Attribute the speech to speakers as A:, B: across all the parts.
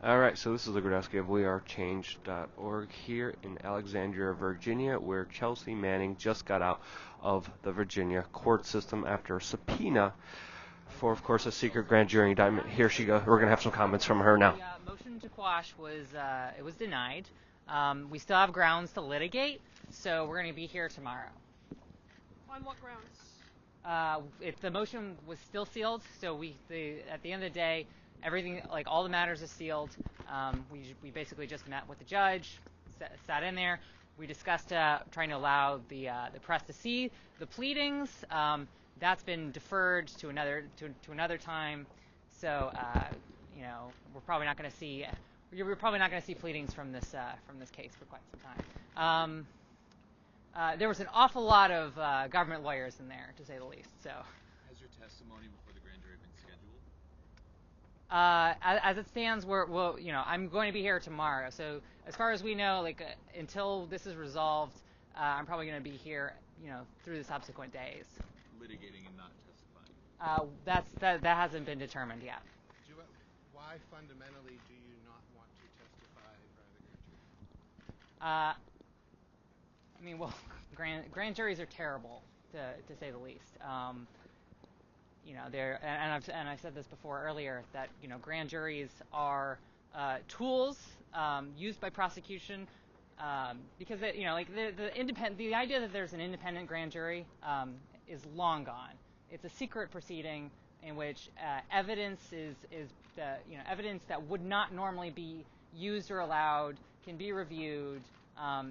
A: All right, so this is the Gradowski of wearechange.org here in Alexandria, Virginia, where Chelsea Manning just got out of the Virginia court system after a subpoena for, of course, a secret grand jury indictment. Here she goes. We're going to have some comments from her now.
B: The motion to quash was denied. We still have grounds to litigate, so we're going to be here tomorrow.
C: On what grounds?
B: If the motion was still sealed, so at the end of the day, everything, like all the matters is sealed. We basically just met with the judge, sat in there. We discussed trying to allow the press to see the pleadings. That's been deferred to another time. So we're probably not going to see pleadings from this case for quite some time. There was an awful lot of government lawyers in there, to say the least. So.
D: Has your testimony before the grand jury been scheduled?
B: As it stands, I'm going to be here tomorrow. So as far as we know, until this is resolved, I'm probably going to be here, through the subsequent days.
D: Litigating and not testifying.
B: That hasn't been determined yet.
E: Why fundamentally do you not want to testify in front of the grand jury?
B: Grand juries are terrible, to say the least. I've said this before earlier that grand juries are tools used by prosecution because the idea that there's an independent grand jury is long gone. It's a secret proceeding in which evidence evidence that would not normally be used or allowed can be reviewed.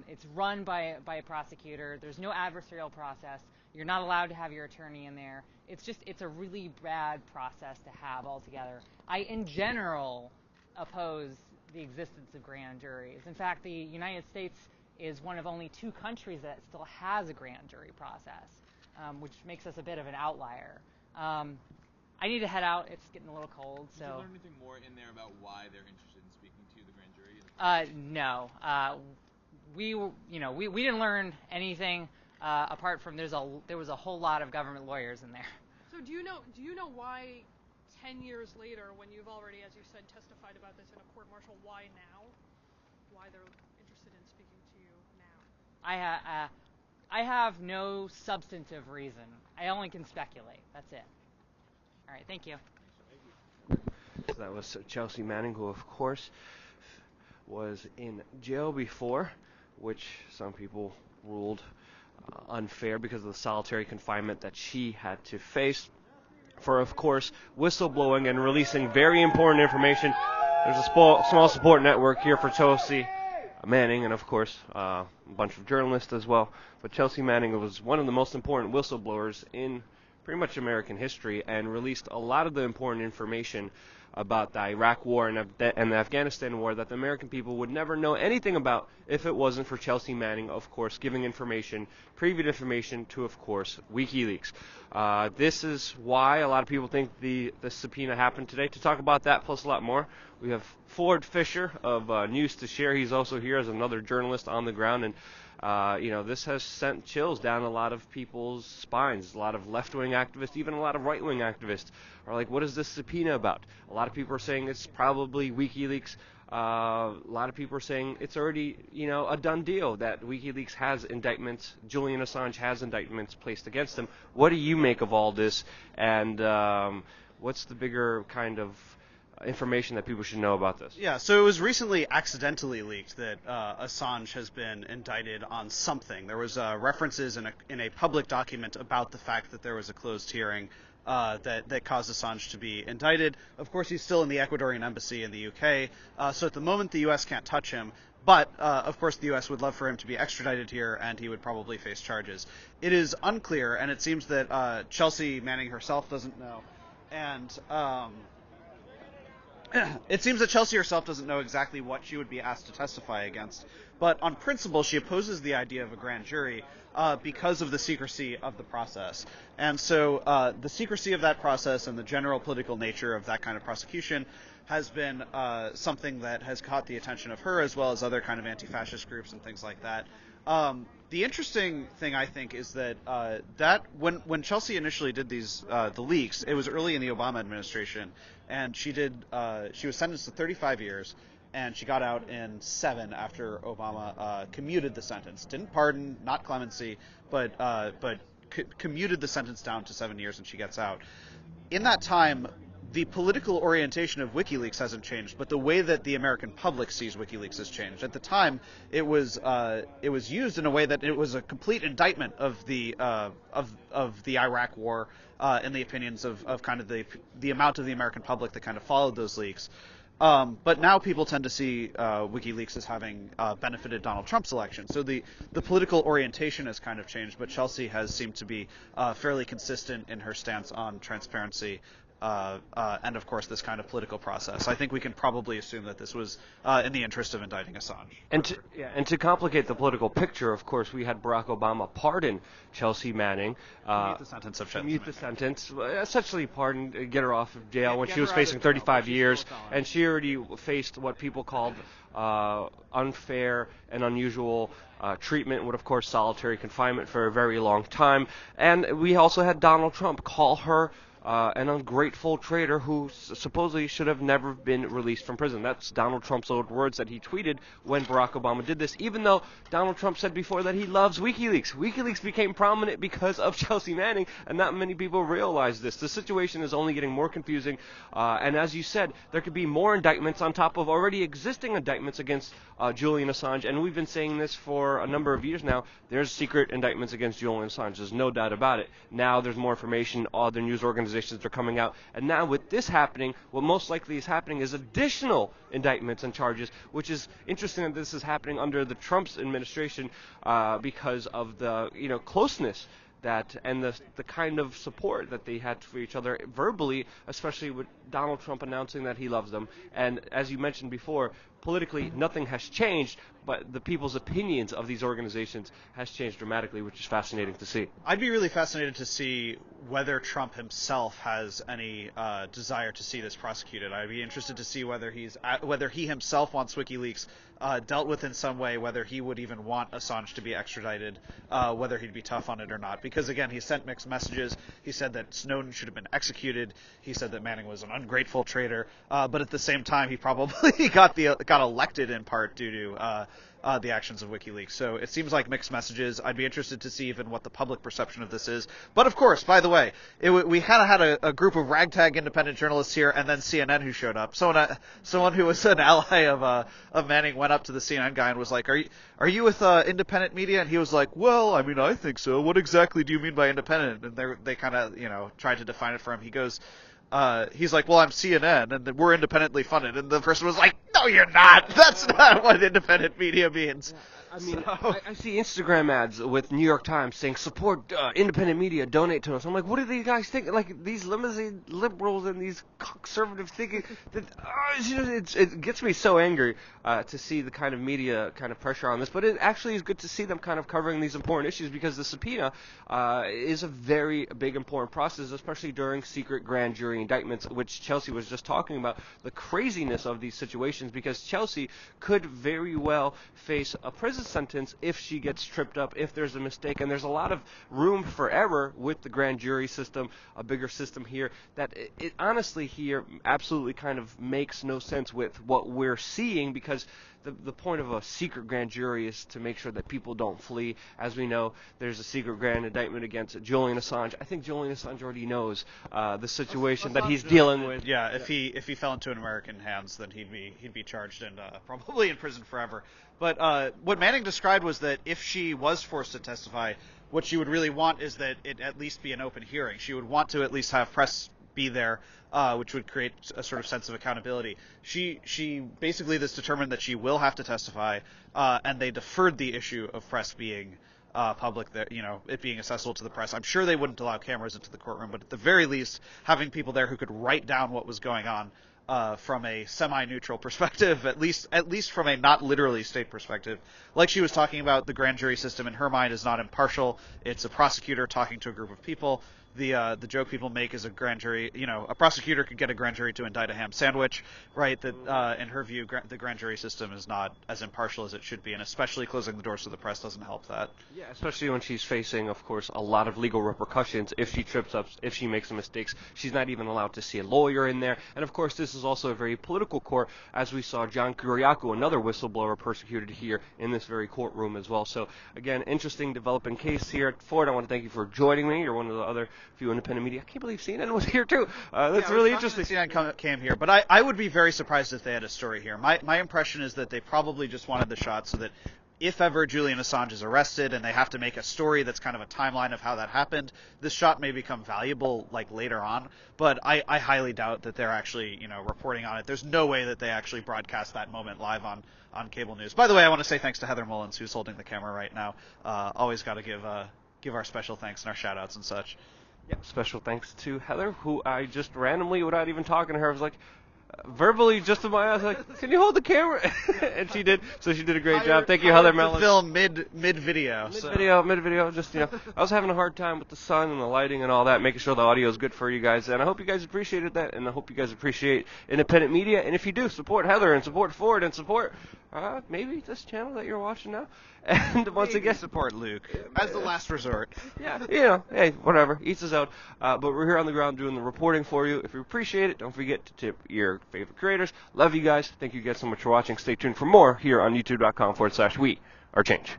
B: It's run by a prosecutor. There's no adversarial process. You're not allowed to have your attorney in there. It's a really bad process to have altogether. I, in general, oppose the existence of grand juries. In fact, the United States is one of only 2 countries that still has a grand jury process, which makes us a bit of an outlier. I need to head out. It's getting a little cold.
D: Did you learn anything more in there about why they're interested in speaking to the grand jury?
B: No. We didn't learn anything apart from there was a whole lot of government lawyers in there.
C: So do you know why 10 years later, when you've already, as you said, testified about this in a court martial, why now? Why they're interested in speaking to you now?
B: I have no substantive reason. I only can speculate. That's it. All right. Thank you.
A: So that was Chelsea Manning, who, of course, was in jail before, which some people ruled unfair because of the solitary confinement that she had to face for, of course, whistleblowing and releasing very important information. There's a small support network here for Chelsea Manning and, of course, a bunch of journalists as well. But Chelsea Manning was one of the most important whistleblowers in pretty much American history and released a lot of the important information about the Iraq War and the Afghanistan War that the American people would never know anything about if it wasn't for Chelsea Manning, of course, giving previous information to, of course, Wikileaks. This is why a lot of people think the subpoena happened today. To talk about that plus a lot more, we have Ford Fischer of News to Share. He's also here as another journalist on the ground, and this has sent chills down a lot of people's spines. A lot of left-wing activists, even a lot of right-wing activists, are like, what is this subpoena about? A lot of people are saying it's probably WikiLeaks. A lot of people are saying it's already, a done deal that WikiLeaks has indictments, Julian Assange has indictments placed against him. What do you make of all this? And what's the bigger kind of information that people should know about this?
F: Yeah, so it was recently accidentally leaked that Assange has been indicted on something. There was references in a public document about the fact that there was a closed hearing that caused Assange to be indicted. Of course, he's still in the Ecuadorian embassy in the UK, so at the moment the U.S. can't touch him. But, of course, the U.S. would love for him to be extradited here, and he would probably face charges. It is unclear, and it seems that Chelsea Manning herself doesn't know. And it seems that Chelsea herself doesn't know exactly what she would be asked to testify against. But on principle, she opposes the idea of a grand jury because of the secrecy of the process. And so the secrecy of that process and the general political nature of that kind of prosecution has been something that has caught the attention of her as well as other kind of anti-fascist groups and things like that. The interesting thing, I think, is that when Chelsea initially did the leaks, it was early in the Obama administration, and she was sentenced to 35 years, and she got out in 7 after Obama commuted the sentence. Didn't pardon, not clemency, but commuted the sentence down to 7 years, and she gets out. In that time, the political orientation of WikiLeaks hasn't changed, but the way that the American public sees WikiLeaks has changed. At the time, it was used in a way that it was a complete indictment of the Iraq War, in the opinions of kind of the amount of the American public that kind of followed those leaks. But now people tend to see WikiLeaks as having benefited Donald Trump's election. So the political orientation has kind of changed, but Chelsea has seemed to be fairly consistent in her stance on transparency and, of course, this kind of political process. I think we can probably assume that this was in the interest of indicting Assange.
A: And to complicate the political picture, of course, we had Barack Obama pardon Chelsea Manning.
F: Commute the sentence of Chelsea Manning.
A: Essentially pardon, get her off of jail when she was facing 35 years, and she already faced what people called unfair and unusual treatment, with, of course, solitary confinement for a very long time. And we also had Donald Trump call her an ungrateful traitor who supposedly should have never been released from prison. That's Donald Trump's own words that he tweeted when Barack Obama did this, even though Donald Trump said before that he loves WikiLeaks. WikiLeaks became prominent because of Chelsea Manning, and not many people realize this. The situation is only getting more confusing, and as you said, there could be more indictments on top of already existing indictments against Julian Assange, and we've been saying this for a number of years now. There's secret indictments against Julian Assange. There's no doubt about it. Now there's more information. Other news organizations are coming out, and now with this happening, what most likely is happening is additional indictments and charges, which is interesting that this is happening under the Trump's administration because of the closeness that and the kind of support that they had for each other verbally, especially with Donald Trump announcing that he loves them. And as you mentioned before, politically nothing has changed, but the people's opinions of these organizations has changed dramatically, which is fascinating to see.
F: I'd be really fascinated to see whether Trump himself has any desire to see this prosecuted. I'd be interested to see whether he himself wants WikiLeaks dealt with in some way, whether he would even want Assange to be extradited, whether he'd be tough on it or not. Because again, he sent mixed messages. He said that Snowden should have been executed. He said that Manning was an ungrateful traitor. But at the same time, he probably got elected in part due to the actions of WikiLeaks. So it seems like mixed messages. I'd be interested to see even what the public perception of this is. But of course, by the way, we had a group of ragtag independent journalists here, and then CNN who showed up. Someone who was an ally of Manning went up to the CNN guy and was like, "Are you with independent media?" And he was like, "Well, I mean, I think so. What exactly do you mean by independent?" And they kind of tried to define it for him. He goes. He's like, well, I'm CNN, and we're independently funded. And the person was like, no, you're not. That's not what independent media means.
A: I mean, I see Instagram ads with New York Times saying, support independent media, donate to us. I'm like, what do these guys think? Like, these limousine liberals and these conservative thinking, it gets me so angry to see the kind of media kind of pressure on this. But it actually is good to see them kind of covering these important issues, because the subpoena is a very big, important process, especially during secret grand jury indictments, which Chelsea was just talking about, the craziness of these situations, because Chelsea could very well face a prison sentence if she gets tripped up, if there's a mistake, and there's a lot of room for error with the grand jury system, a bigger system here, that it honestly here absolutely kind of makes no sense with what we're seeing, because the point of a secret grand jury is to make sure that people don't flee. As we know, there's a secret grand indictment against Julian Assange. I think Julian Assange already knows the situation that he's dealing with.
F: Yeah, if he fell into American hands, then he'd be charged and probably in prison forever. But what Manning described was that if she was forced to testify, what she would really want is that it at least be an open hearing. She would want to at least have press be there, which would create a sort of sense of accountability. She basically this determined that she will have to testify, and they deferred the issue of press being public, that it being accessible to the press. I'm sure they wouldn't allow cameras into the courtroom, but at the very least, having people there who could write down what was going on from a semi-neutral perspective, at least from a not literally state perspective. Like she was talking about, the grand jury system in her mind is not impartial. It's a prosecutor talking to a group of people. the joke people make is a grand jury, a prosecutor could get a grand jury to indict a ham sandwich, right? That in her view, the grand jury system is not as impartial as it should be, and especially closing the doors to the press doesn't help that.
A: Yeah, especially when she's facing, of course, a lot of legal repercussions if she trips up, if she makes some mistakes. She's not even allowed to see a lawyer in there. And, of course, this is also a very political court, as we saw John Kiriakou, another whistleblower, persecuted here in this very courtroom as well. So, again, interesting developing case here. Ford, I want to thank you for joining me. You're one of the other few independent media. I can't believe CNN was here, too. That's really interesting.
F: CNN came here, but I would be very surprised if they had a story here. My impression is that they probably just wanted the shot so that if ever Julian Assange is arrested and they have to make a story that's kind of a timeline of how that happened, this shot may become valuable later on. But I highly doubt that they're actually reporting on it. There's no way that they actually broadcast that moment live on cable news. By the way, I want to say thanks to Heather Mullins, who's holding the camera right now. Always got to give our special thanks and our shout outs and such.
A: Yep, special thanks to Heather, who I just randomly, without even talking to her, was like, verbally just in my eyes, like, can you hold the camera? And she did, so she did a great job. Thank you, Heather Mullins.
F: Film mid-video.
A: Mid-video, just, I was having a hard time with the sun and the lighting and all that, making sure the audio is good for you guys, and I hope you guys appreciated that, and I hope you guys appreciate independent media, and if you do, support Heather and support Ford and support maybe this channel that you're watching now. And once again,
F: support Luke as the last resort.
A: Yeah, hey, whatever, eats us out. But we're here on the ground doing the reporting for you. If you appreciate it, don't forget to tip your favorite creators. Love you guys. Thank you guys so much for watching. Stay tuned for more here on youtube.com/we are change.